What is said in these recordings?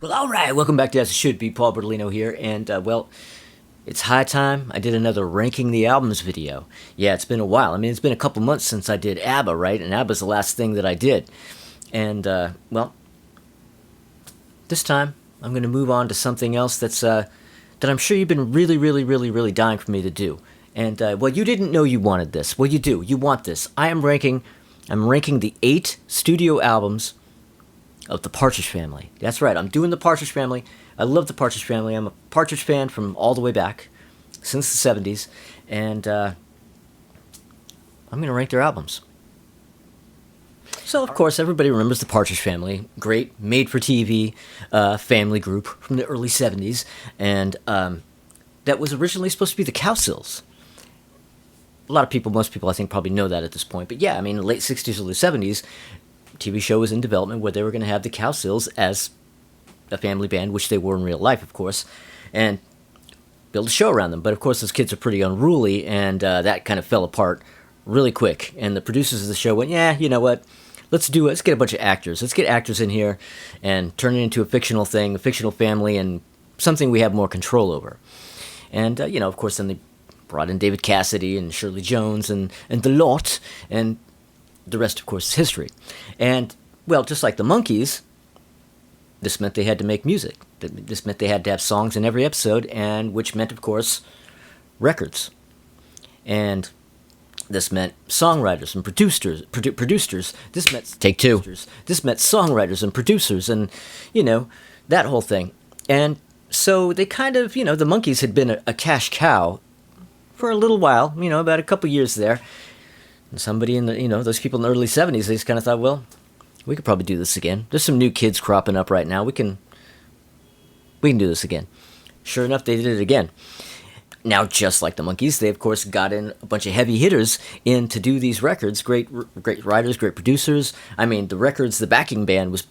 Well, all right, welcome back to As It Should Be. Paul Bertolino here, and well, it's high time I did another ranking the albums video. Yeah, it's been a while. I mean, it's been a couple months since I did ABBA, right? And ABBA's the last thing that I did. And well, this time I'm going to move on to something else that I'm sure you've been really, really, really, really dying for me to do. And well, you didn't know you wanted this. Well, you do. You want this. I'm ranking the 8 studio albums of the Partridge Family. That's right, I'm doing the Partridge Family. I love the Partridge Family. I'm a Partridge fan from all the way back, since the 70s, and I'm going to rank their albums. So, of course, everybody remembers the Partridge Family. Great, made-for-TV family group from the early 70s, and that was originally supposed to be the Cowsills. A lot of people, most people, I think, probably know that at this point. But yeah, I mean, the late 60s, early 70s, TV show was in development where they were going to have the Cowsills as a family band, which they were in real life, of course, and build a show around them. But of course, those kids are pretty unruly, and that kind of fell apart really quick. And the producers of the show went, "Yeah, you know what? Let's do it. Let's get a bunch of actors. Let's get actors in here and turn it into a fictional thing, a fictional family, and something we have more control over." And you know, of course, then they brought in David Cassidy and Shirley Jones and the lot, and the rest, of course, is history. And, well, just like the Monkees, this meant they had to make music. This meant they had to have songs in every episode, and which meant, of course, records. And this meant songwriters and producers. This meant take two. This meant songwriters and producers, and you know, that whole thing. And so they kind of, you know, the Monkees had been a cash cow for a little while. You know, about a couple years there. And somebody in the, you know, those people in the early 70s, they just kind of thought, well, we could probably do this again. There's some new kids cropping up right now. We can do this again. Sure enough, they did it again. Now, just like the Monkees, they, of course, got in a bunch of heavy hitters in to do these records. Great writers, great producers. I mean, the records, the backing band was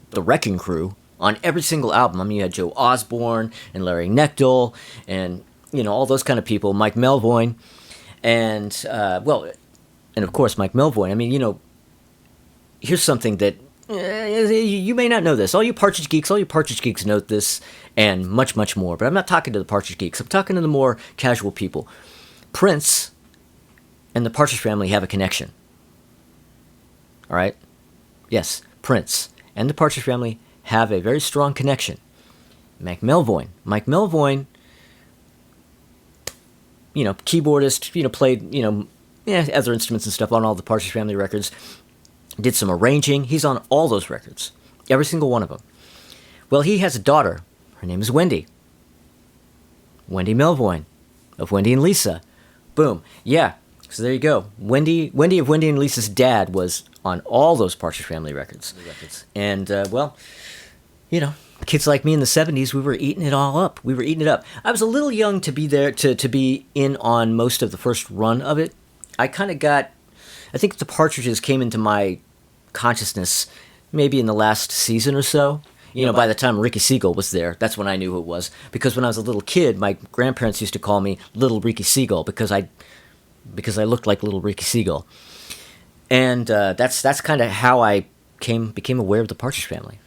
the Wrecking Crew on every single album. I mean, you had Joe Osborne and Larry Knechtel and, you know, all those kind of people. Mike Melvoin. And, well... And, of course, Mike Melvoin. I mean, you know, here's something that you may not know this. All you Partridge geeks know this and much, much more. But I'm not talking to the Partridge geeks. I'm talking to the more casual people. Prince and the Partridge Family have a connection. All right? Yes, Prince and the Partridge Family have a very strong connection. Mike Melvoin, you know, keyboardist, you know, played, you know, other instruments and stuff on all the Partridge Family records. Did some arranging. He's on all those records. Every single one of them. Well, he has a daughter. Her name is Wendy. Wendy Melvoin of Wendy and Lisa. Boom. Yeah. So there you go. Wendy of Wendy and Lisa's dad was on all those Partridge Family records. And, well, you know, kids like me in the 70s, we were eating it all up. I was a little young to be there, to be in on most of the first run of it. I think the Partridges came into my consciousness maybe in the last season or so. You know, by the time Ricky Siegel was there, that's when I knew who it was. Because when I was a little kid, my grandparents used to call me Little Ricky Siegel because I looked like Little Ricky Siegel. And that's kind of how I became aware of the Partridge Family.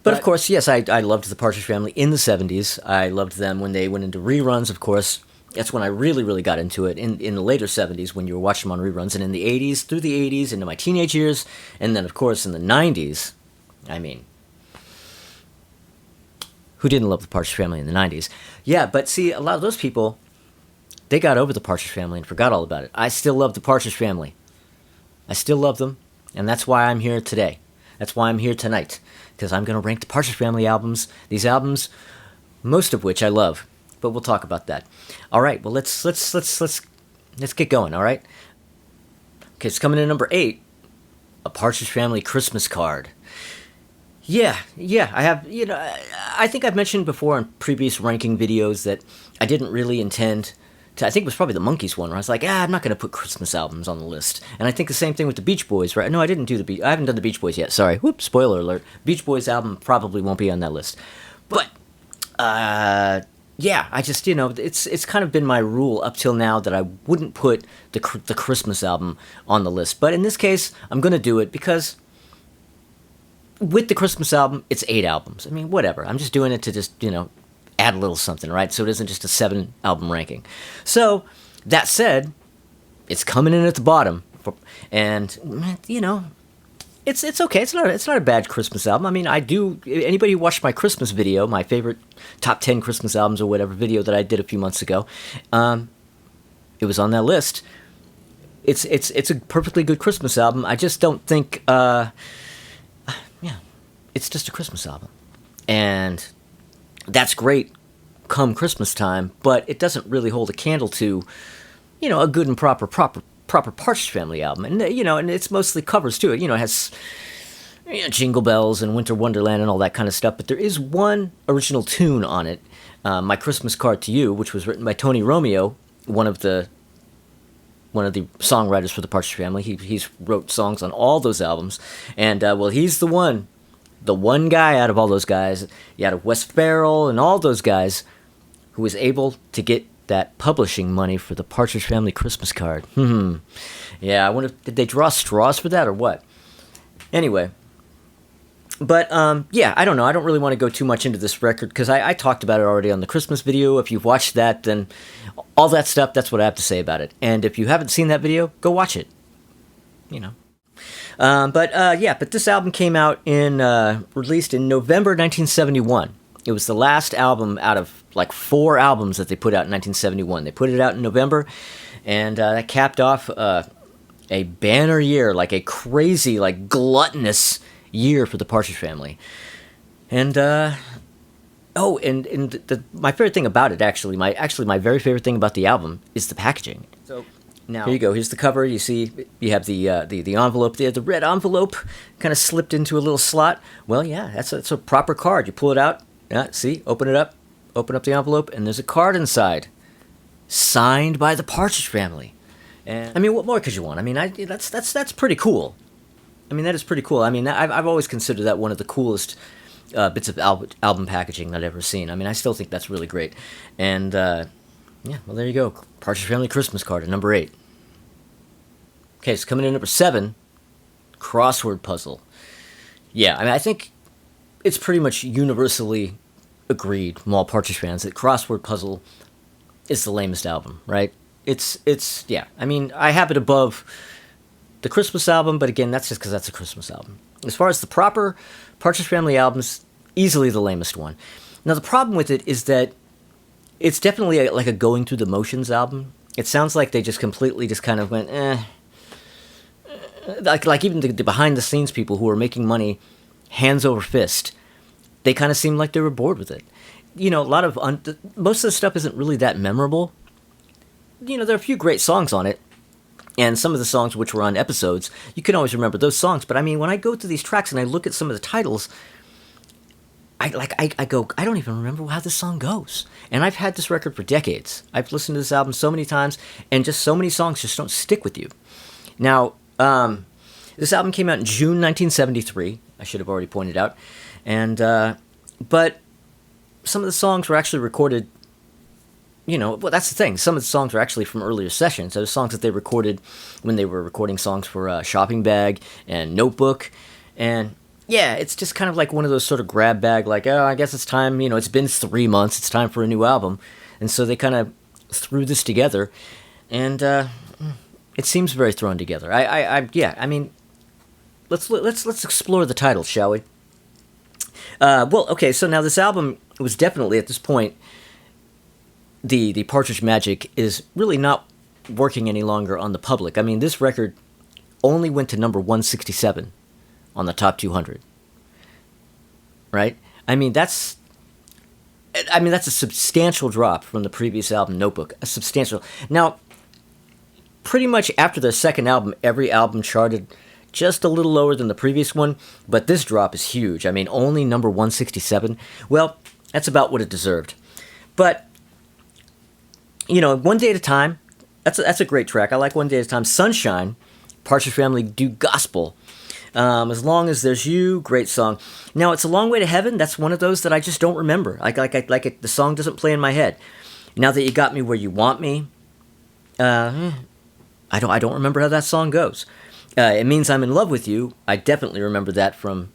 But of course, yes, I loved the Partridge Family in the 70s. I loved them when they went into reruns, of course. That's when I really, really got into it, in the later 70s when you were watching them on reruns, and in the 80s, through the 80s, into my teenage years, and then, of course, in the 90s. I mean, who didn't love the Partridge Family in the 90s? Yeah, but see, a lot of those people, they got over the Partridge Family and forgot all about it. I still love the Partridge Family. I still love them, and that's why I'm here today. That's why I'm here tonight, because I'm going to rank the Partridge Family albums, these albums, most of which I love. But we'll talk about that. All right. Well, let's get going. All right. Okay, it's coming in number 8, A Partridge Family Christmas Card. Yeah. I have. You know, I think I've mentioned before in previous ranking videos that I didn't really intend to. I think it was probably the Monkees one where I was like, I'm not going to put Christmas albums on the list. And I think the same thing with the Beach Boys, right? No, I didn't do I haven't done the Beach Boys yet. Sorry. Whoops. Spoiler alert. Beach Boys album probably won't be on that list. But yeah, I just, you know, it's kind of been my rule up till now that I wouldn't put the Christmas album on the list. But in this case, I'm going to do it because with the Christmas album, it's 8 albums. I mean, whatever. I'm just doing it to just, add a little something, right? So it isn't just a 7 album ranking. So, that said, it's coming in at the bottom. And, it's okay. It's not a bad Christmas album. I mean, anybody who watched my Christmas video, my favorite top 10 Christmas albums or whatever video that I did a few months ago, it was on that list. It's a perfectly good Christmas album. I just don't think, it's just a Christmas album. And that's great come Christmas time, but it doesn't really hold a candle to, a good and proper Partridge Family album. And, and it's mostly covers too. It has Jingle Bells and Winter Wonderland and all that kind of stuff, but there is one original tune on it, My Christmas Card to You, which was written by Tony Romeo, one of the songwriters for the Partridge Family. He's wrote songs on all those albums, and he's the one guy out of all those guys, out of West Farrell and all those guys, who was able to get that publishing money for the Partridge Family Christmas card. Yeah, I wonder, did they draw straws for that or what? Anyway, but I don't know. I don't really want to go too much into this record because I talked about it already on the Christmas video. If you've watched that, then all that stuff, that's what I have to say about it. And if you haven't seen that video, go watch it. But this album came out released in November 1971. It was the last album out of like 4 albums that they put out in 1971. They put it out in November, and that capped off a banner year, like a crazy, like gluttonous year for the Partridge Family. And my favorite thing about it, my very favorite thing about the album is the packaging. So now here you go. Here's the cover. You see, you have the envelope there, the red envelope, kind of slipped into a little slot. Well, yeah, that's a proper card. You pull it out. Yeah, see, open it up, open up the envelope, and there's a card inside, signed by the Partridge Family. And I mean, what more could you want? I mean, that's pretty cool. I mean, that is pretty cool. I mean, I've always considered that one of the coolest bits of album packaging that I've ever seen. I mean, I still think that's really great. And well, there you go, Partridge Family Christmas card at number 8. Okay, so coming in at number 7, crossword puzzle. Yeah, I mean, I think it's pretty much universally agreed from all Partridge fans that Crossword Puzzle is the lamest album, right? It's I mean, I have it above the Christmas album, but again, that's just because that's a Christmas album. As far as the proper Partridge Family albums, easily the lamest one. Now, the problem with it is that it's definitely like a going through the motions album. It sounds like they just completely just kind of went, Like even the behind-the-scenes people who are making money hands over fist, they kind of seemed like they were bored with it. A lot of most of the stuff isn't really that memorable. There are a few great songs on it, and some of the songs which were on episodes, you can always remember those songs. But I mean, when I go through these tracks and I look at some of the titles, I go, I don't even remember how this song goes. And I've had this record for decades. I've listened to this album so many times, and just so many songs just don't stick with you. Now, this album came out in June 1973. I should have already pointed out. And, but some of the songs were actually recorded, that's the thing. Some of the songs were actually from earlier sessions. Those songs that they recorded when they were recording songs for Shopping Bag and Notebook. And, yeah, it's just kind of like one of those sort of grab bag, like, oh, I guess it's time, it's been 3 months, it's time for a new album. And so they kind of threw this together. And, it seems very thrown together. I mean, let's explore the title, shall we? Okay, so now this album was definitely, at this point, the Partridge magic is really not working any longer on the public. I mean, this record only went to number 167 on the top 200. Right? I mean, that's a substantial drop from the previous album, Notebook. A substantial. Now, pretty much after their second album, every album charted just a little lower than the previous one, but this drop is huge. I mean, only number 167. Well, that's about what it deserved. But, One Day at a Time, that's a great track. I like One Day at a Time. Sunshine, Partridge Family do gospel. As Long as There's You, great song. Now, It's a Long Way to Heaven, that's one of those that I just don't remember. The song doesn't play in my head. Now That You Got Me Where You Want Me, I don't remember how that song goes. It Means I'm in Love with You. I definitely remember that from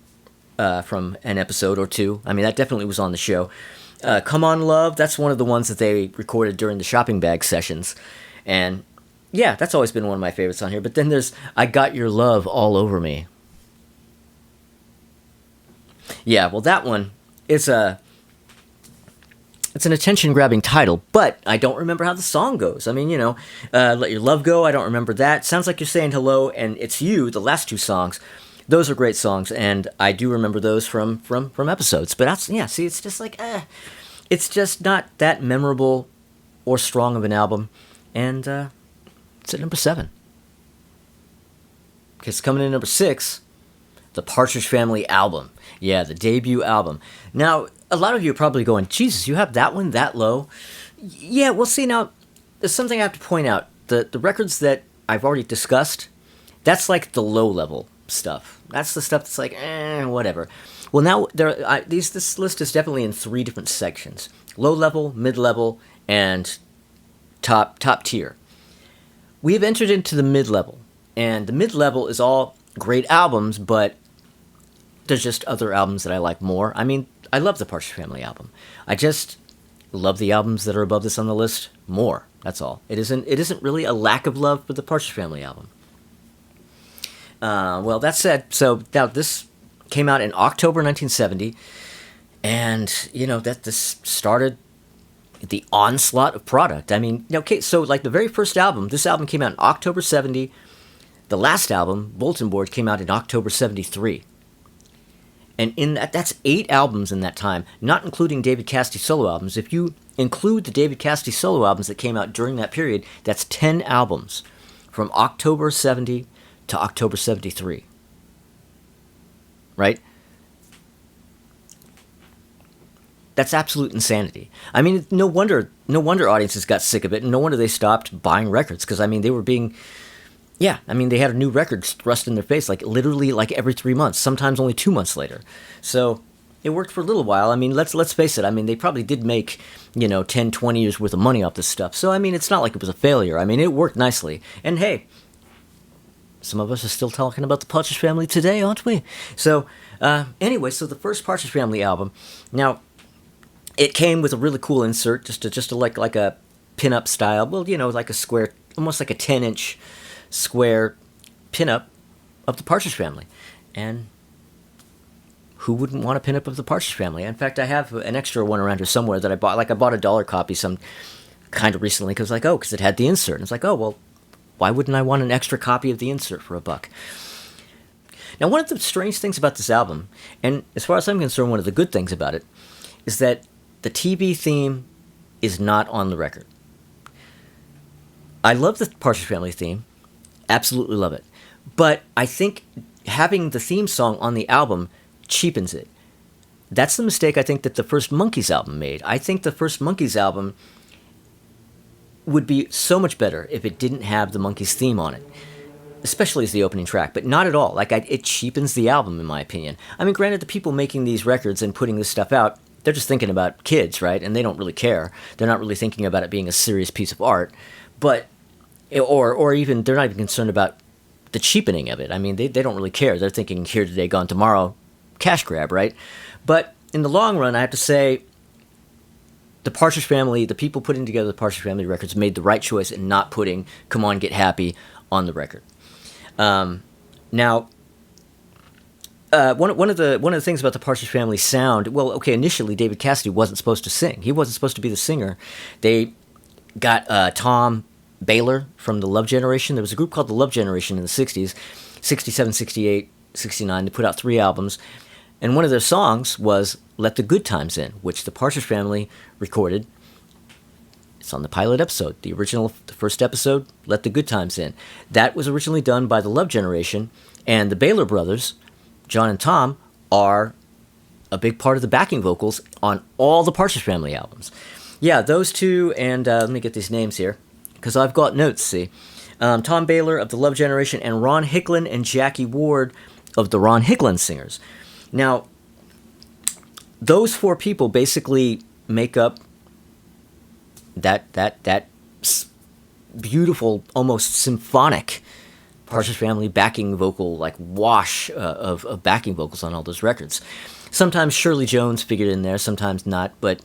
from an episode or two. I mean, that definitely was on the show. Come On Love, that's one of the ones that they recorded during the shopping bag sessions. And yeah, that's always been one of my favorites on here. But then there's I Got Your Love All Over Me. Yeah, well, that one is it's an attention-grabbing title, but I don't remember how the song goes. I mean, Let Your Love Go, I don't remember that. Sounds Like You're Saying Hello, and It's You, the last two songs. Those are great songs, and I do remember those from episodes. But see, it's just like, it's just not that memorable or strong of an album, and it's at number 7. Because coming in number 6, the Partridge Family album. Yeah, the debut album. Now, a lot of you are probably going, Jesus, you have that one that low? Yeah, well, see, now, there's something I have to point out. The records that I've already discussed, that's like the low-level stuff. That's the stuff that's like, whatever. Well, now, this list is definitely in 3 different sections. Low-level, mid-level, and top tier. We have entered into the mid-level, and the mid-level is all great albums, but there's just other albums that I like more. I mean, I love the Partridge Family album. I just love the albums that are above this on the list more. That's all. It isn't really a lack of love for the Partridge Family album. Well, that said, so now this came out in October 1970, and that this started the onslaught of product. I mean, okay, so like the very first album, this album came out in October 70. The last album, Bulletin Board, came out in October 73. And that's 8 albums in that time, not including David Cassidy solo albums. If you include the David Cassidy solo albums that came out during that period, that's 10 albums from October 70 to October 73. Right? That's absolute insanity. I mean, no wonder audiences got sick of it, and no wonder they stopped buying records, because, I mean, they were being... Yeah, I mean, they had a new record thrust in their face, like literally like every 3 months, sometimes only 2 months later. So it worked for a little while. I mean, let's face it. I mean, they probably did make, 10, 20 years worth of money off this stuff. So, I mean, it's not like it was a failure. I mean, it worked nicely. And hey, some of us are still talking about the Partridge Family today, aren't we? So, anyway, so the first Partridge Family album. Now, it came with a really cool insert, just to like a pin-up style. Well, like a square, almost like a 10-inch square pinup of the Partridge Family. And who wouldn't want a pinup of the Partridge Family? In fact, I have an extra one around here somewhere that I bought. Like, I bought a $1 copy some kind of recently because it had the insert. And it's like, oh, well, why wouldn't I want an extra copy of the insert for $1? Now, one of the strange things about this album, and as far as I'm concerned, one of the good things about it, is that the TV theme is not on the record. I love the Partridge Family theme. Absolutely love it. But I think having the theme song on the album cheapens it. That's the mistake I think that the first Monkees album made. I think the first Monkees album would be so much better if it didn't have the Monkees theme on it, especially as the opening track, but not at all. It cheapens the album, in my opinion. I mean, granted, the people making these records and putting this stuff out, they're just thinking about kids, right? And they don't really care. They're not really thinking about it being a serious piece of art. But or even they're not even concerned about the cheapening of it. I mean, they don't really care. They're thinking here today, gone tomorrow, cash grab, right? But in the long run, I have to say, the Partridge Family, the people putting together the Partridge Family records, made the right choice in not putting "Come On, Get Happy" on the record. Now, one of the things about the Partridge Family sound, well, okay, initially David Cassidy wasn't supposed to sing. He wasn't supposed to be the singer. They got Tom Baylor from the Love Generation. There was a group called the Love Generation in the 60s, 67, 68, 69. They put out 3 albums. And one of their songs was Let the Good Times In, which the Partridge Family recorded. It's on the pilot episode, the first episode, Let the Good Times In. That was originally done by the Love Generation, and the Baylor brothers, John and Tom, are a big part of the backing vocals on all the Partridge Family albums. Yeah, those two, and let me get these names here, because I've got notes, see. Tom Baylor of the Love Generation, and Ron Hicklin and Jackie Ward of the Ron Hicklin Singers. Now, those 4 people basically make up that beautiful, almost symphonic Partridge Family backing vocal, like wash of backing vocals on all those records. Sometimes Shirley Jones figured in there, sometimes not, but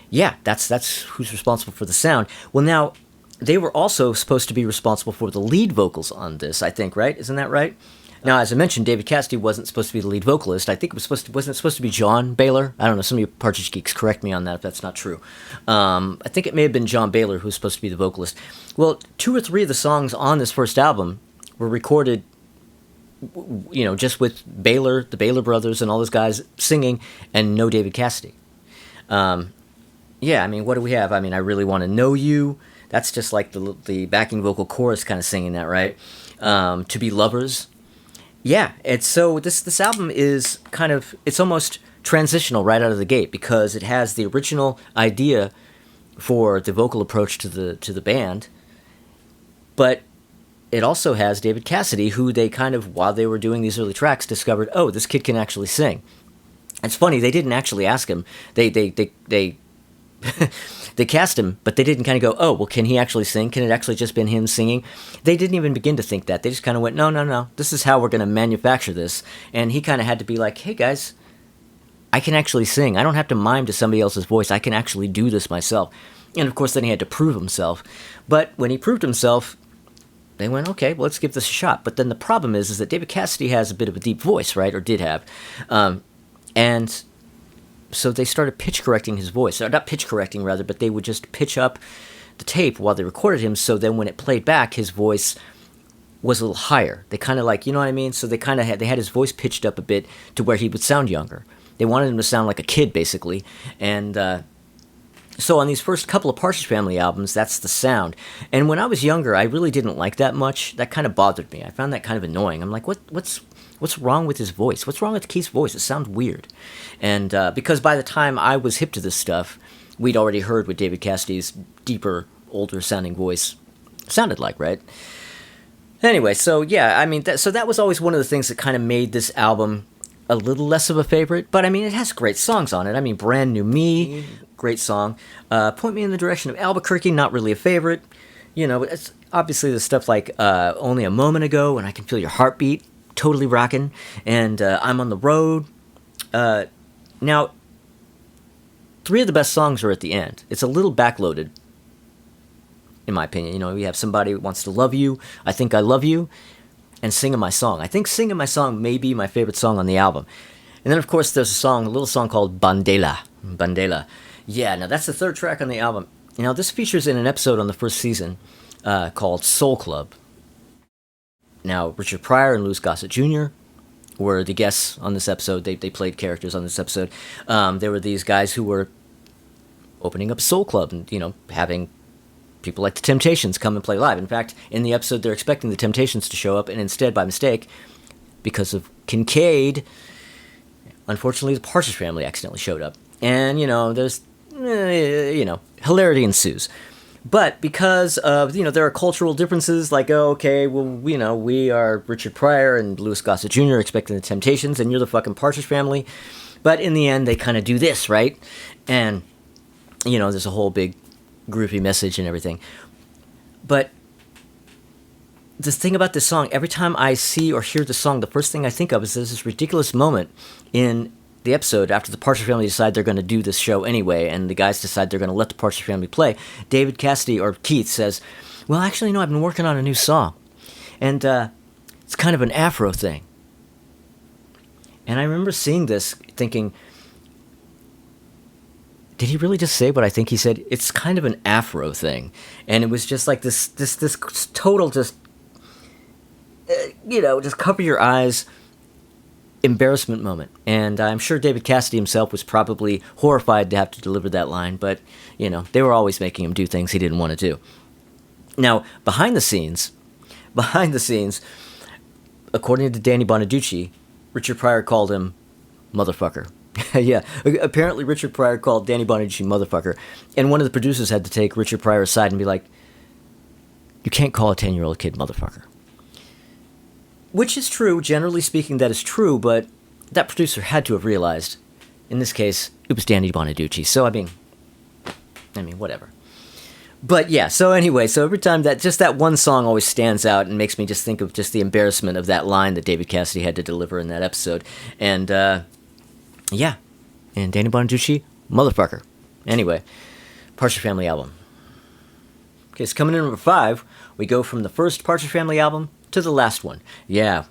yeah, that's who's responsible for the sound. Well, now, they were also supposed to be responsible for the lead vocals on this, I think, right? Isn't that right? Now, as I mentioned, David Cassidy wasn't supposed to be the lead vocalist. I think wasn't it supposed to be John Baylor? I don't know. Some of you Partridge geeks correct me on that if that's not true. I think it may have been John Baylor who was supposed to be the vocalist. Well, 2 or 3 of the songs on this first album were recorded, just with Baylor, the Baylor brothers, and all those guys singing, and no David Cassidy. Yeah, I mean, what do we have? I mean, I Really Want to Know You. That's just like the backing vocal chorus kind of singing that, right? To Be Lovers. Yeah, it's so this album is kind of, it's almost transitional right out of the gate, because it has the original idea for the vocal approach to the band, but it also has David Cassidy, who they kind of, while they were doing these early tracks, discovered, oh, this kid can actually sing. It's funny, they didn't actually ask him. They they cast him, but they didn't kind of go, oh, well, can he actually sing? Can it actually just been him singing? They didn't even begin to think that. They just kind of went, no, this is how we're going to manufacture this. And he kind of had to be like, hey, guys, I can actually sing. I don't have to mime to somebody else's voice. I can actually do this myself. And, of course, then he had to prove himself. But when he proved himself, they went, okay, well, let's give this a shot. But then the problem is that David Cassidy has a bit of a deep voice, right, or did have. And so they started pitch correcting his voice. Or not pitch correcting, rather, but they would just pitch up the tape while they recorded him, so then when it played back, his voice was a little higher. They kind of like, you know what I mean? So they kind of had his voice pitched up a bit to where he would sound younger. They wanted him to sound like a kid, basically. And so on these first couple of Partridge Family albums, that's the sound. And when I was younger, I really didn't like that much. That kind of bothered me. I found that kind of annoying. I'm like, what's wrong with his voice? What's wrong with Keith's voice? It sounds weird. And because by the time I was hip to this stuff, we'd already heard what David Cassidy's deeper, older-sounding voice sounded like, right? Anyway, so yeah, I mean, so that was always one of the things that kind of made this album a little less of a favorite. But I mean, it has great songs on it. I mean, Brand New Me, great song. Point Me in the Direction of Albuquerque, not really a favorite. It's obviously the stuff like Only a Moment Ago, and I Can Feel Your Heartbeat, totally rocking. And I'm on the Road. Now, 3 of the best songs are at the end. It's a little backloaded, in my opinion. We have Somebody Wants to Love You, I Think I Love You, and Singing My Song. I think Singing My Song may be my favorite song on the album. And then, of course, there's a little song called Bandela. Yeah, now that's the 3rd track on the album. Now, this features in an episode on the first season called Soul Club. Now, Richard Pryor and Louis Gossett Jr. were the guests on this episode. They played characters on this episode. There were these guys who were opening up a soul club and, having people like the Temptations come and play live. In fact, in the episode, they're expecting the Temptations to show up, and instead, by mistake, because of Kincaid, unfortunately, the Partridge Family accidentally showed up. And, there's, hilarity ensues. But because of, there are cultural differences, like, oh, okay, well, we are Richard Pryor and Louis Gossett Jr. expecting the Temptations, and you're the fucking Partridge Family. But in the end, they kind of do this, right? And, there's a whole big groovy message and everything. But the thing about this song, every time I see or hear the song, the first thing I think of is there's this ridiculous moment in the episode after the Partridge Family decide they're going to do this show anyway, and the guys decide they're going to let the Partridge Family play. David Cassidy, or Keith, says, well, actually, no, I've been working on a new song. And it's kind of an Afro thing. And I remember seeing this, thinking, did he really just say what I think he said? It's kind of an Afro thing. And it was just like this total just, just cover your eyes embarrassment moment. And I'm sure David Cassidy himself was probably horrified to have to deliver that line, but, they were always making him do things he didn't want to do. Now, behind the scenes, according to Danny Bonaducci, Richard Pryor called him motherfucker. Yeah, apparently Richard Pryor called Danny Bonaducci motherfucker, and one of the producers had to take Richard Pryor aside and be like, you can't call a 10-year-old kid motherfucker. Which is true, generally speaking, that is true, but that producer had to have realized, in this case, it was Danny Bonaducci, so I mean, whatever. But yeah, so anyway, so every time that one song always stands out and makes me just think of just the embarrassment of that line that David Cassidy had to deliver in that episode. And yeah, and Danny Bonaducci, motherfucker. Anyway, Partridge Family album. Okay, so coming in number 5, we go from the first Partridge Family album to the last one. Yeah,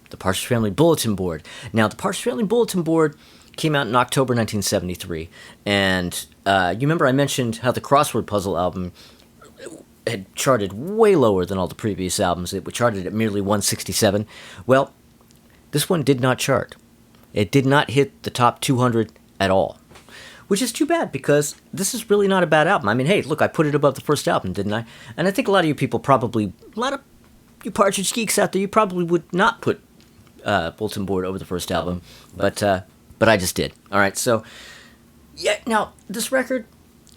the Partridge Family Bulletin Board. Now, the Partridge Family Bulletin Board came out in October 1973, and you remember I mentioned how the Crossword Puzzle album had charted way lower than all the previous albums. It charted at merely 167. Well, this one did not chart. It did not hit the top 200 at all, which is too bad because this is really not a bad album. I mean, hey, look, I put it above the first album, didn't I? And I think a lot of you people probably, a lot of you Partridge geeks out there, you probably would not put Bulletin Board over the first album, but I just did. All right, so yeah. Now this record,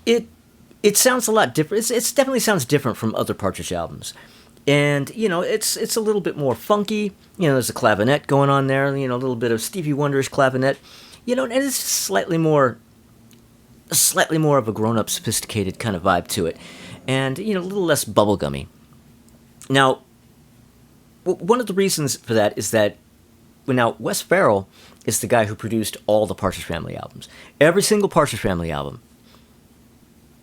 it sounds a lot different. It definitely sounds different from other Partridge albums, and you know it's a little bit more funky. You know, there's a clavinet going on there. You know, a little bit of Stevie Wonderish clavinet. You know, and it's just slightly more of a grown-up, sophisticated kind of vibe to it, and you know, a little less bubblegummy. Now, one of the reasons for that is that Wes Farrell is the guy who produced all the Partridge Family albums. Every single Partridge Family album,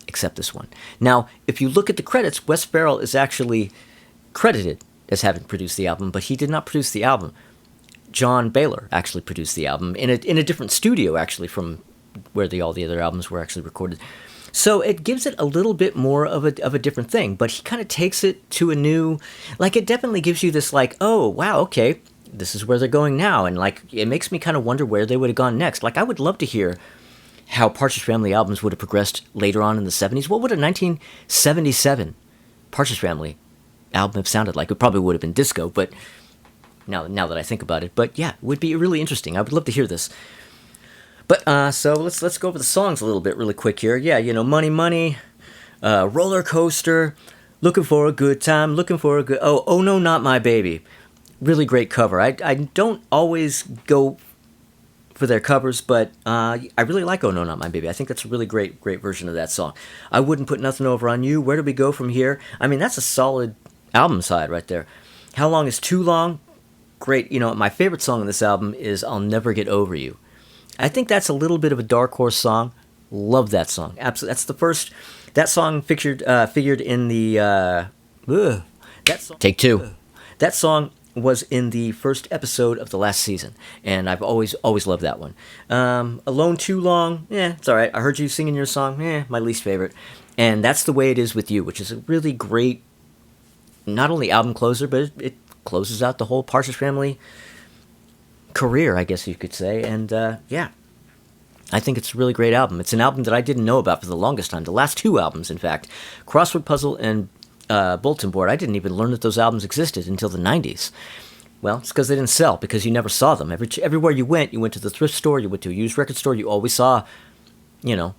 except this one. Now, if you look at the credits, Wes Farrell is actually credited as having produced the album, but he did not produce the album. John Baylor actually produced the album in a different studio, actually, from where all the other albums were actually recorded. So it gives it a little bit more of a different thing, but he kind of takes it to a new, like, it definitely gives you this, like, oh, wow, okay, this is where they're going now, and, like, it makes me kind of wonder where they would have gone next. Like, I would love to hear how Partridge Family albums would have progressed later on in the 70s. What would a 1977 Partridge Family album have sounded like? It probably would have been disco, but now that I think about it. But yeah, it would be really interesting. I would love to hear this. But so let's go over the songs a little bit really quick here. Yeah, you know, Money Money, Roller Coaster, Looking for a Good Time, Looking for a Good... Oh No, Not My Baby. Really great cover. I don't always go for their covers, but I really like Oh No, Not My Baby. I think that's a really great version of that song. I Wouldn't Put Nothing Over on You. Where Do We Go From Here? I mean, that's a solid album side right there. How Long Is Too Long? Great. You know, my favorite song on this album is I'll Never Get Over You. I think that's a little bit of a dark horse song. Love that song. Absolutely. That's the first... That song figured in the... that song, Take two. That song was in the first episode of the last season, and I've always loved that one. Alone Too Long, it's all right. I Heard You Singing Your Song, my least favorite. And That's the Way It Is With You, which is a really great, not only album closer, but it closes out the whole Partridge Family career, I guess you could say. And yeah, I think it's a really great album. It's an album that I didn't know about for the longest time. The last two albums, in fact, Crossword Puzzle and Bulletin Board, I didn't even learn that those albums existed until the 90s. Well, it's because they didn't sell, because you never saw them. Everywhere you went to the thrift store, you went to a used record store, you always saw, you know,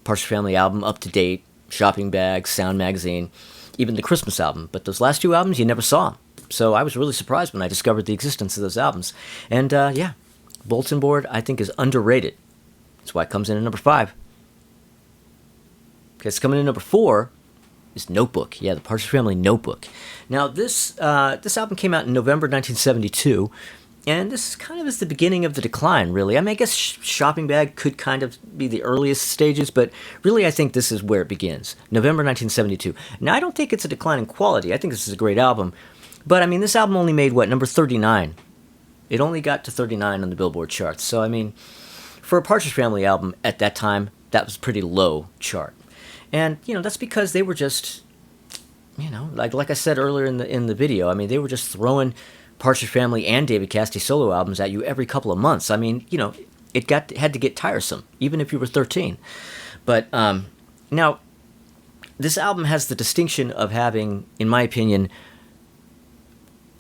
Partridge Family album, Up to Date, Shopping Bag, Sound Magazine, even the Christmas album. But those last two albums, you never saw them. So I was really surprised when I discovered the existence of those albums. And yeah, Bulletin Board, I think, is underrated. That's why it comes in at number 5. Okay, it's coming in at number 4 is Notebook. Yeah, the Partridge Family Notebook. Now, this album came out in November 1972, and this kind of is the beginning of the decline, really. I mean, I guess Shopping Bag could kind of be the earliest stages, but really I think this is where it begins. November 1972. Now, I don't think it's a decline in quality. I think this is a great album. But, I mean, this album only made, number 39? It only got to 39 on the Billboard charts. So, I mean, for a Partridge Family album at that time, that was a pretty low chart. And, you know, that's because they were just, you know, like I said earlier in the video, I mean, they were just throwing Partridge Family and David Cassidy solo albums at you every couple of months. I mean, you know, it had to get tiresome, even if you were 13. But now, this album has the distinction of having, in my opinion,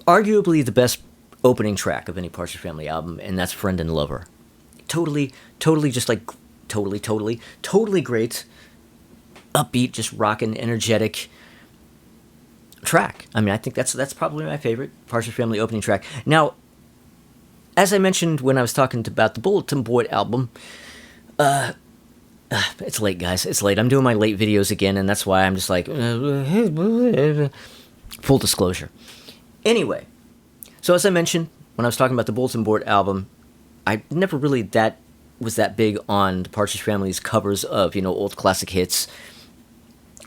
arguably the best opening track of any Partridge Family album, and that's Friend and Lover. Totally great, upbeat, just rockin', energetic track. I mean, I think that's probably my favorite Partridge Family opening track. Now, as I mentioned when I was talking about the Bulletin Board album, It's late, guys. It's late. I'm doing my late videos again, and that's why I'm just like, full disclosure. Anyway, so as I mentioned, when I was talking about the Bulletin Board album, I never really was that big on the Partridge Family's covers of, old classic hits.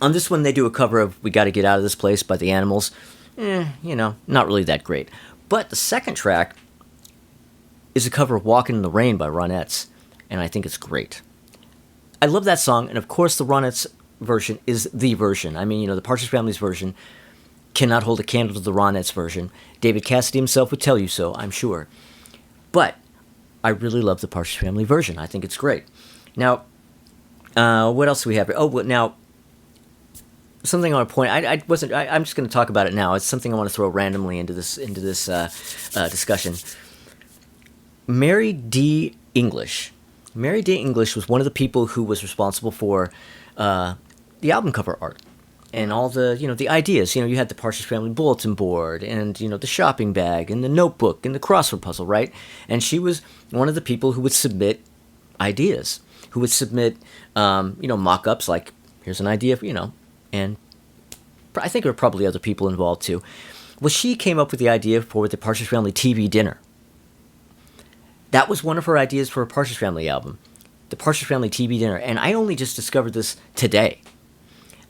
On this one, they do a cover of We Gotta Get Out of This Place by the Animals. Not really that great. But the second track is a cover of Walkin' in the Rain by Ronettes, and I think it's great. I love that song, and of course the Ronettes version is the version. I mean, the Partridge Family's version cannot hold a candle to the Ronettes version. David Cassidy himself would tell you so, I'm sure. But I really love the Partridge Family version. I think it's great. Now, what else do we have here? Oh, well, now, something I want to point. I'm just going to talk about it now. It's something I want to throw randomly into this discussion. Mary D. English. Mary D. English was one of the people who was responsible for the album cover art and all the the ideas. You had the Partridge Family bulletin board and the shopping bag and the notebook and the crossword puzzle, right? And she was one of the people who would submit ideas, who would submit mock-ups like, here's an idea, and I think there were probably other people involved too. Well, she came up with the idea for the Partridge Family TV dinner. That was one of her ideas for a Partridge Family album, the Partridge Family TV dinner, and I only just discovered this today.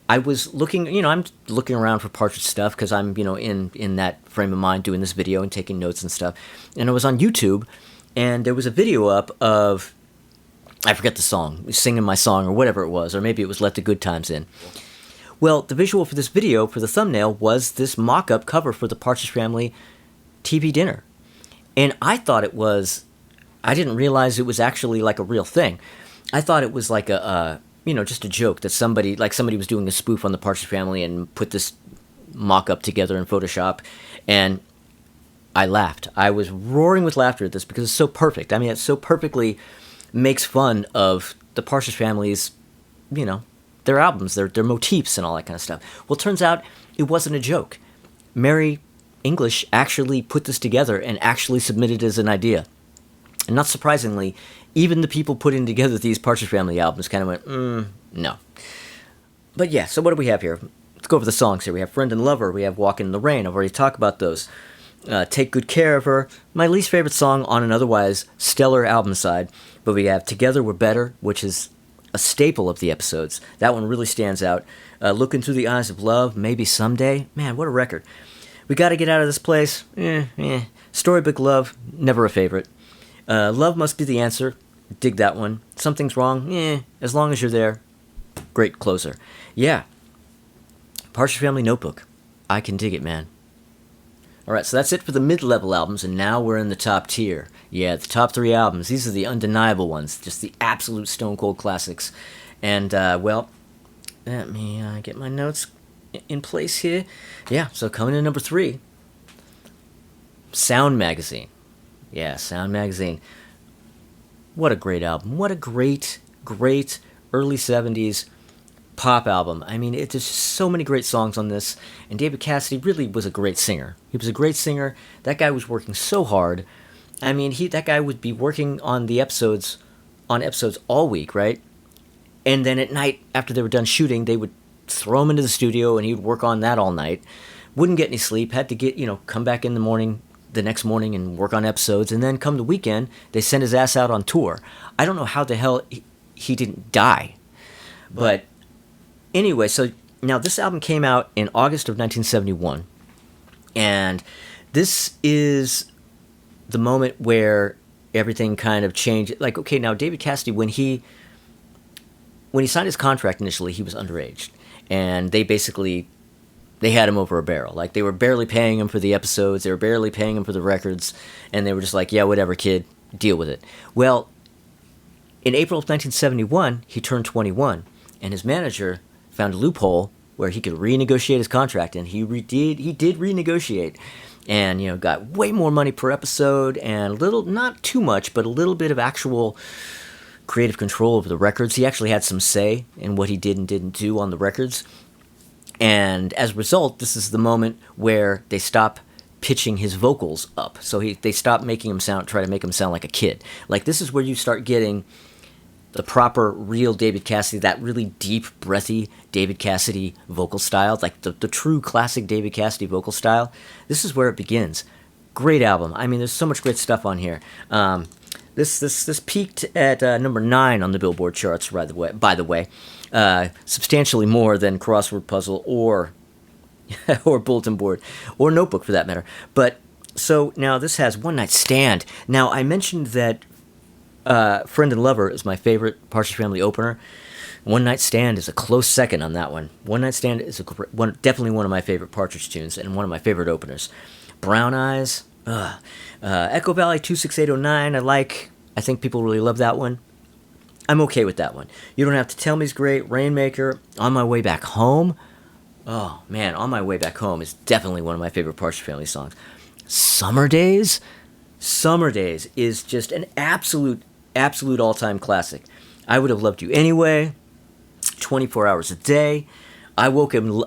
I was looking, I'm looking around for Partridge stuff because I'm, in that frame of mind doing this video and taking notes and stuff, and I was on YouTube, and there was a video up of, I forget the song, Singing My Song or whatever it was, or maybe it was Let the Good Times In. Well, the visual for this video, for the thumbnail, was this mock-up cover for the Partridge Family TV dinner, and I thought it was... I didn't realize it was actually like a real thing. I thought it was like just a joke that somebody was doing a spoof on the Partridge Family and put this mock-up together in Photoshop, and I laughed. I was roaring with laughter at this because it's so perfect. I mean, it so perfectly makes fun of the Partridge Family's, their albums, their motifs and all that kind of stuff. Well, it turns out it wasn't a joke. Mary English actually put this together and actually submitted it as an idea. And not surprisingly, even the people putting together these Partridge Family albums kind of went, no. But yeah, so what do we have here? Let's go over the songs here. We have Friend and Lover. We have Walkin' in the Rain. I've already talked about those. Take Good Care of Her. My least favorite song on an otherwise stellar album side. But we have Together We're Better, which is a staple of the episodes. That one really stands out. Look Into the Eyes of Love, Maybe Someday. Man, what a record. We Gotta Get Out of This Place. Storybook Love, never a favorite. Love Must Be the Answer. Dig that one. Something's Wrong. As Long as You're There. Great closer. Yeah. Partridge Family Notebook. I can dig it, man. Alright, so that's it for the mid-level albums, and now we're in the top tier. Yeah, the top 3 albums. These are the undeniable ones. Just the absolute stone-cold classics. And, let me get my notes in place here. Yeah, so coming in number 3. Sound Magazine. Yeah, Sound Magazine. What a great album. What a great, great early 70s pop album. I mean, there's just so many great songs on this, and David Cassidy really was a great singer. He was a great singer. That guy was working so hard. I mean, that guy would be working on episodes all week, right? And then at night, after they were done shooting, they would throw him into the studio, and he would work on that all night. Wouldn't get any sleep. Had to come back in the next morning and work on episodes, and then come the weekend, they sent his ass out on tour. I don't know how the hell he didn't die. But anyway, so now this album came out in August of 1971, and this is the moment where everything kind of changed. Like, okay, now David Cassidy, when he signed his contract initially, he was underage, and they had him over a barrel. Like, they were barely paying him for the episodes, they were barely paying him for the records, and they were just like, yeah, whatever, kid, deal with it. Well, in April of 1971, he turned 21, and his manager found a loophole where he could renegotiate his contract, and he did renegotiate, and, got way more money per episode, and not too much, but a little bit of actual creative control over the records. He actually had some say in what he did and didn't do on the records. And as a result, this is the moment where they stop pitching his vocals up. So they stop making him try to make him sound like a kid. Like, this is where you start getting the proper, real David Cassidy, that really deep, breathy David Cassidy vocal style, like the true classic David Cassidy vocal style, this is where it begins. Great album. I mean, there's so much great stuff on here. This peaked at number 9 on the Billboard charts. By the way, substantially more than Crossword Puzzle or or Bulletin Board or Notebook for that matter. But so now this has One Night Stand. Now I mentioned that Friend and Lover is my favorite Partridge Family opener. One Night Stand is a close second on that one. One Night Stand is definitely one of my favorite Partridge tunes and one of my favorite openers. Brown Eyes, Echo Valley 26809. I think people really love that one. I'm okay with that one. You Don't Have to Tell Me is great. Rainmaker, On My Way Back Home. Oh man, On My Way Back Home is definitely one of my favorite Partridge Family songs. Summer Days is just an absolute all-time classic. I Would Have Loved You Anyway. 24 Hours a Day. I Woke Up in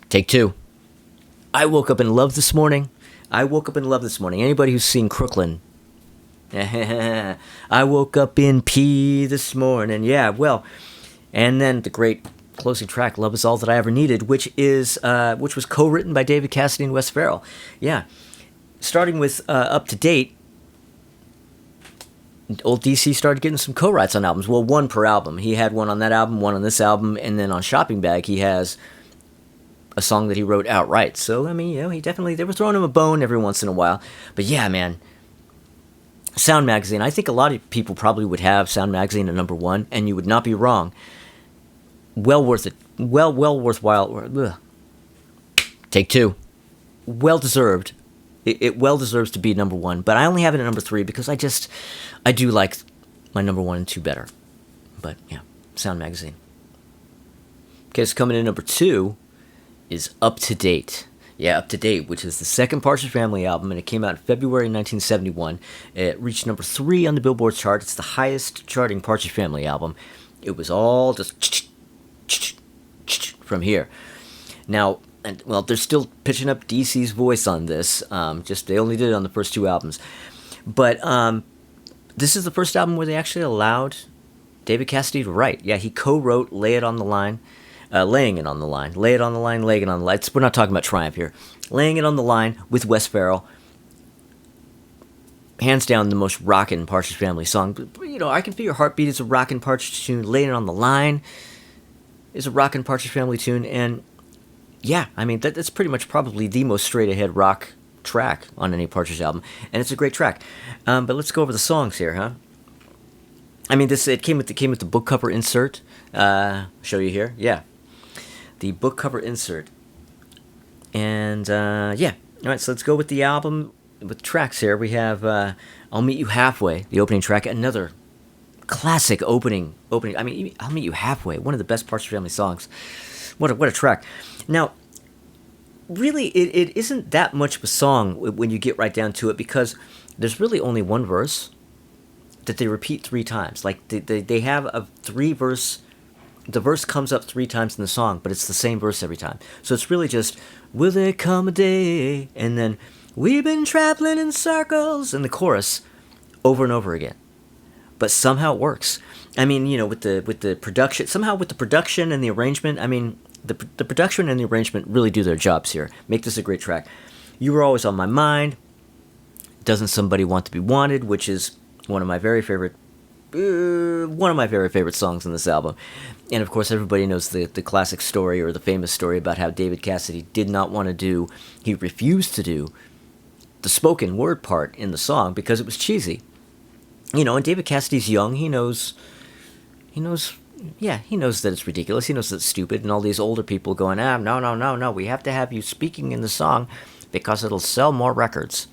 Take 2. I Woke Up in Love This Morning. Anybody who's seen Crooklyn. I woke up in pee this morning. Yeah, well, and then the great closing track, Love Is All That I Ever Needed, which was co-written by David Cassidy and Wes Farrell. Yeah. Starting with Up to Date, old DC started getting some co-writes on albums. Well, one per album. He had one on that album, one on this album, and then on Shopping Bag he has a song that he wrote outright. So, I mean, they were throwing him a bone every once in a while. But yeah, man, Sound Magazine. I think a lot of people probably would have Sound Magazine at number 1, and you would not be wrong. Well worth it. Well worthwhile. Ugh. Take 2. Well deserved. It well deserves to be number 1, but I only have it at number 3 because I do like my number 1 and 2 better. But yeah, Sound Magazine. Okay, so coming in number 2 is Up to Date. Yeah, Up to Date, which is the second Partridge Family album, and it came out in February 1971. It reached number 3 on the Billboard chart. It's the highest charting Partridge Family album. It was all just from here. Now, they're still pitching up DC's voice on this. They only did it on the first 2 albums. But this is the first album where they actually allowed David Cassidy to write. Yeah, he co-wrote Laying It on the Line. Laying It on the Line. We're not talking about Triumph here. Laying It on the Line with Wes Farrell. Hands down the most rockin' Partridge Family song. But, I Can Feel Your Heartbeat is a rockin' Partridge tune. Laying It on the Line is a rockin' Partridge Family tune. And yeah, I mean, that's pretty much probably the most straight-ahead rock track on any Partridge album. And it's a great track. But let's go over the songs here, huh? I mean, it came with the book cover insert. Show you here. Yeah. The book cover insert. And, yeah. All right, so let's go with the album, with tracks here. We have I'll Meet You Halfway, the opening track. Another classic opening. I mean, I'll Meet You Halfway, one of the best Partridge Family songs. What a track. Now, really, it isn't that much of a song when you get right down to it, because there's really only one verse that they repeat 3 times. Like, they have a 3-verse... The verse comes up 3 times in the song, but it's the same verse every time. So it's really just, will there come a day, and then, we've been traveling in circles, and the chorus over and over again. But somehow it works. I mean, with the production, somehow with the production and the arrangement, I mean, the production and the arrangement really do their jobs here. Make this a great track. You Were Always on My Mind. Doesn't Somebody Want to Be Wanted, which is one of my very favorite songs in this album. And of course, everybody knows the classic story, or the famous story, about how David Cassidy did not want to do, he refused to do the spoken word part in the song because it was cheesy. And David Cassidy's young, he knows that it's ridiculous, he knows that it's stupid, and all these older people going, no, we have to have you speaking in the song because it'll sell more records.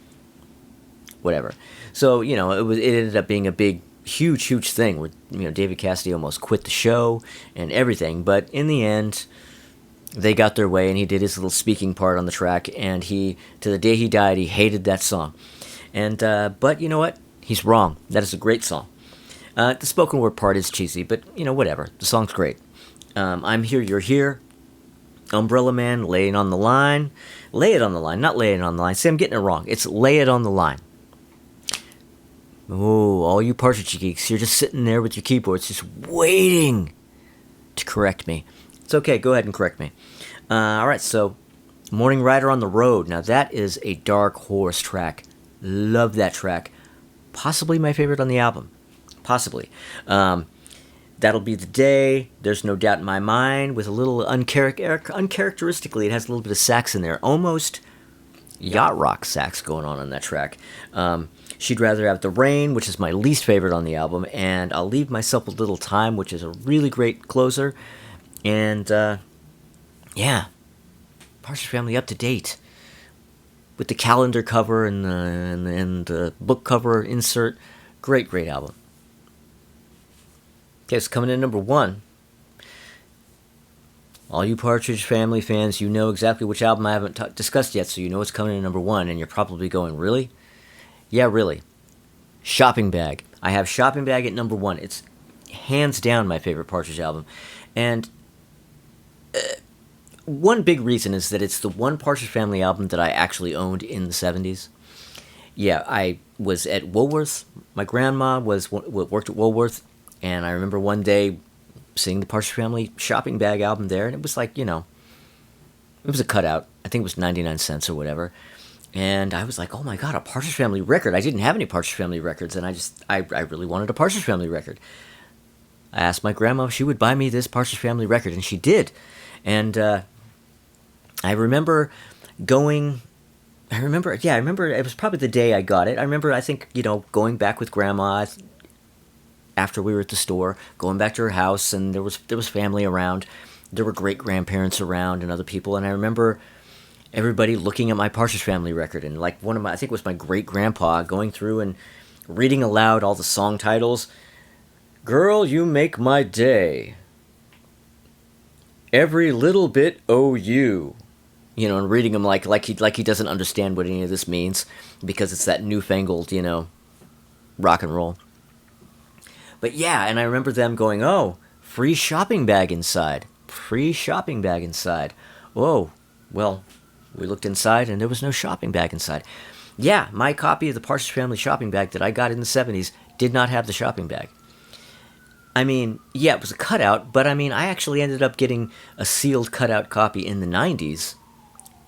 Whatever. So, it ended up being a big, huge thing where, David Cassidy almost quit the show and everything, but in the end, they got their way, and he did his little speaking part on the track, and to the day he died, he hated that song. And, but you know what? He's wrong. That is a great song. The spoken word part is cheesy, but, whatever. The song's great. I'm Here, You're Here. Umbrella Man, Lay It on the Line. Lay It on the Line, not Lay It on the Line. See, I'm getting it wrong. It's Lay It on the Line. Oh, all you Partridge geeks, you're just sitting there with your keyboards, just waiting to correct me. It's okay, go ahead and correct me. All right, so Morning Rider on the Road. Now, that is a Dark Horse track. Love that track. Possibly my favorite on the album. Possibly. That'll Be the Day. There's No Doubt in My Mind, with a little uncharacteristically, it has a little bit of sax in there. Almost yacht rock sax going on that track. She'd Rather Have the Rain, which is my least favorite on the album, and I'll Leave Myself a Little Time, which is a really great closer. And yeah, Partridge Family up to date with the calendar cover and the book cover insert. Great, great album. Okay, so coming in number one. All you Partridge Family fans, you know exactly which album I haven't discussed yet, so you know it's coming in number one, and you're probably going, really? Yeah, really. Shopping Bag. I have Shopping Bag at number one. It's hands down my favorite Partridge album. And one big reason is that it's the one Partridge Family album that I actually owned in the 70s. Yeah, I was at Woolworth. My grandma worked at Woolworth, and I remember one day seeing the Partridge Family Shopping Bag album there, and it was like, it was a cutout. I think it was 99 cents or whatever. And I was like, oh my God, a Partridge Family record. I didn't have any Partridge Family records, and I really wanted a Partridge Family record. I asked my grandma if she would buy me this Partridge Family record, and she did. And I remember I remember it was probably the day I got it. I think, going back with grandma after we were at the store, going back to her house, and there was family around. There were great-grandparents around and other people, and I remember everybody looking at my Partridge Family record, and like I think it was my great-grandpa going through and reading aloud all the song titles. Girl, you make my day. Every little bit oh you. And reading them like he doesn't understand what any of this means, because it's that newfangled, rock and roll. But yeah, and I remember them going, oh, free shopping bag inside. Free shopping bag inside. Whoa, well, we looked inside and there was no shopping bag inside. Yeah, my copy of the Partridge Family shopping bag that I got in the 70s did not have the shopping bag. I mean, yeah, it was a cutout, but I actually ended up getting a sealed cutout copy in the 90s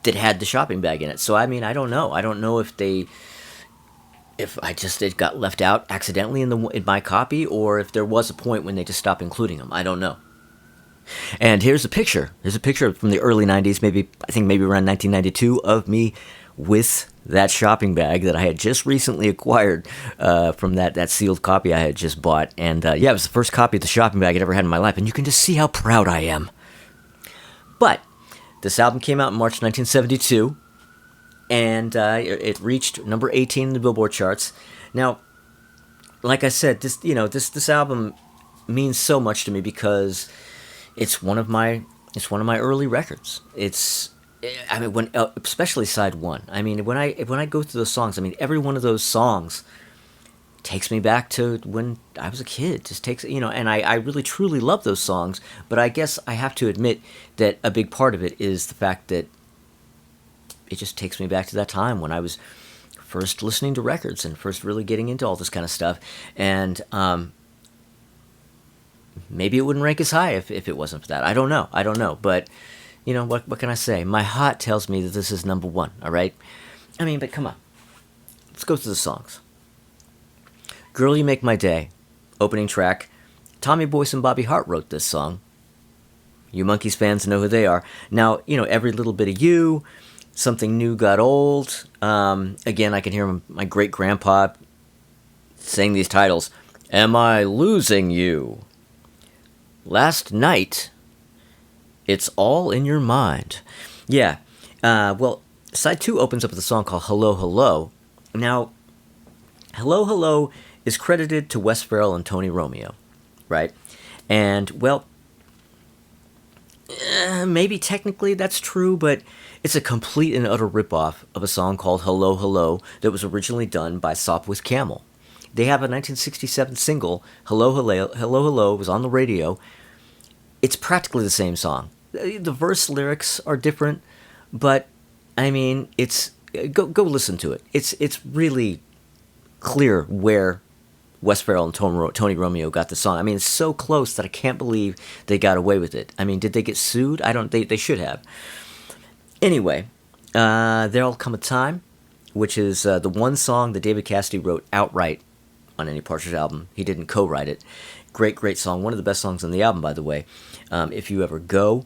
that had the shopping bag in it. So, I don't know. I don't know if it got left out accidentally in my copy, or if there was a point when they just stopped including them. I don't know. And here's a picture. Here's a picture from the early 90s, I think maybe around 1992, of me with that shopping bag that I had just recently acquired from that sealed copy I had just bought. And yeah, it was the first copy of the shopping bag I'd ever had in my life, and you can just see how proud I am. But this album came out in March 1972, and it reached number 18 in the Billboard charts. Now, like I said, this album means so much to me because it's one of my early records. Especially side one. When I go through those songs, every one of those songs takes me back to when I was a kid. Just takes, and I really truly love those songs, but I guess I have to admit that a big part of it is the fact that it just takes me back to that time when I was first listening to records and first really getting into all this kind of stuff. And maybe it wouldn't rank as high if it wasn't for that. I don't know. But, what can I say? My heart tells me that this is number one, all right? But come on. Let's go through the songs. Girl, You Make My Day, opening track. Tommy Boyce and Bobby Hart wrote this song. You Monkees fans know who they are. Now, Every Little Bit of You, Something New Got Old. Again, I can hear my great-grandpa saying these titles. Am I Losing You? Last Night, It's All in Your Mind. Yeah, side two opens up with a song called Hello, Hello. Now, Hello, Hello is credited to Wes Farrell and Tony Romeo, right? And, maybe technically that's true, but it's a complete and utter ripoff of a song called Hello, Hello that was originally done by Sopwith Camel. They have a 1967 single, Hello, Hello, Hello, Hello, was on the radio. It's practically the same song. The verse lyrics are different, but, it's... Go listen to it. It's really clear where Wes Farrell and Tony Romeo got the song. I mean, it's so close that I can't believe they got away with it. I mean, did they get sued? I don't. They should have. Anyway, There'll Come a Time, which is the one song that David Cassidy wrote outright on any Partridge album. He didn't co-write it. Great, great song. One of the best songs on the album, by the way. If You Ever Go,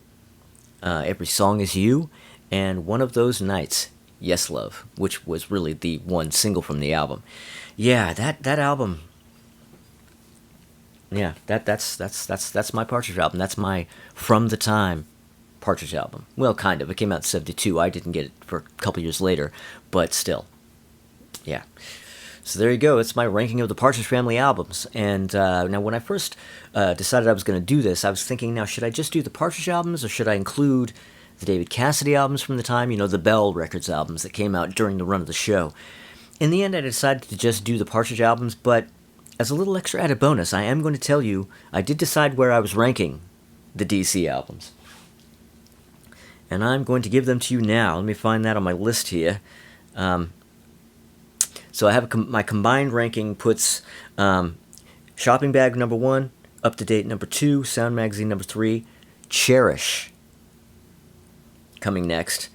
Every Song Is You, and One of Those Nights, Yes Love, which was really the one single from the album. Yeah, that album. Yeah, that's my Partridge album. That's my From the Time Partridge album. Well, kind of. It came out in '72. I didn't get it for a couple years later, but still. Yeah. So there you go. It's my ranking of the Partridge Family albums. And now, when I first decided I was going to do this, I was thinking, now, should I just do the Partridge albums, or should I include the David Cassidy albums from the time, the Bell Records albums that came out during the run of the show? In the end, I decided to just do the Partridge albums, but as a little extra added bonus, I am going to tell you, I did decide where I was ranking the DC albums. And I'm going to give them to you now. Let me find that on my list here. So I have my combined ranking puts Shopping Bag number 1, Up to Date number 2, Sound Magazine number 3, Cherish coming next.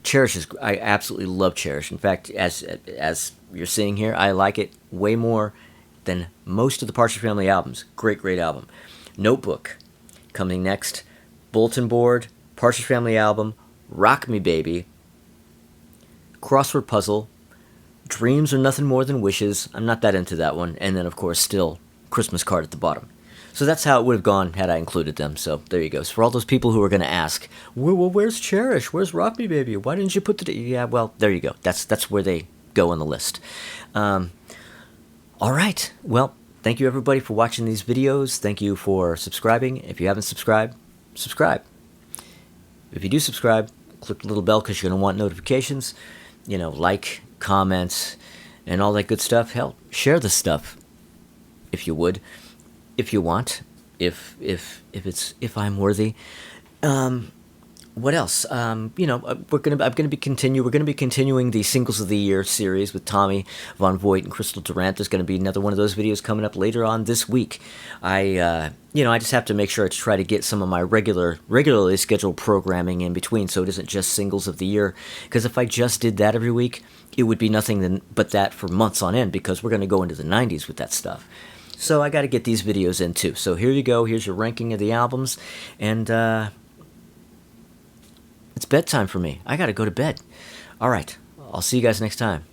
Cherish is, I absolutely love Cherish. In fact, as you're seeing here, I like it way more than most of the Partridge Family albums. Great, great album. Notebook coming next. Bulletin Board, Partridge Family album, Rock Me Baby, Crossword Puzzle, Dreams Are Nothing More Than Wishes. I'm not that into that one. And then, of course, still Christmas Card at the bottom. So that's how it would have gone had I included them. So there you go. So for all those people who are going to ask, well, where's Cherish? Where's Rock Me Baby? Why didn't you put the... Yeah, well, there you go. That's where they go on the list. All right. Well, thank you, everybody, for watching these videos. Thank you for subscribing. If you haven't subscribed, subscribe. If you do subscribe, click the little bell because you're going to want notifications. Like, comments, and all that good stuff. Hell, share this stuff if you would, if you want, if I'm worthy. What else? We're gonna be continuing the Singles of the Year series with Tommy Von Voigt and Crystal Durant. There's gonna be another one of those videos coming up later on this week. I just have to make sure to try to get some of my regularly scheduled programming in between, so it isn't just Singles of the Year. Because if I just did that every week, it would be nothing but that for months on end. Because we're gonna go into the '90s with that stuff. So I got to get these videos in too. So here you go. Here's your ranking of the albums, and it's bedtime for me. I got to go to bed. All right. I'll see you guys next time.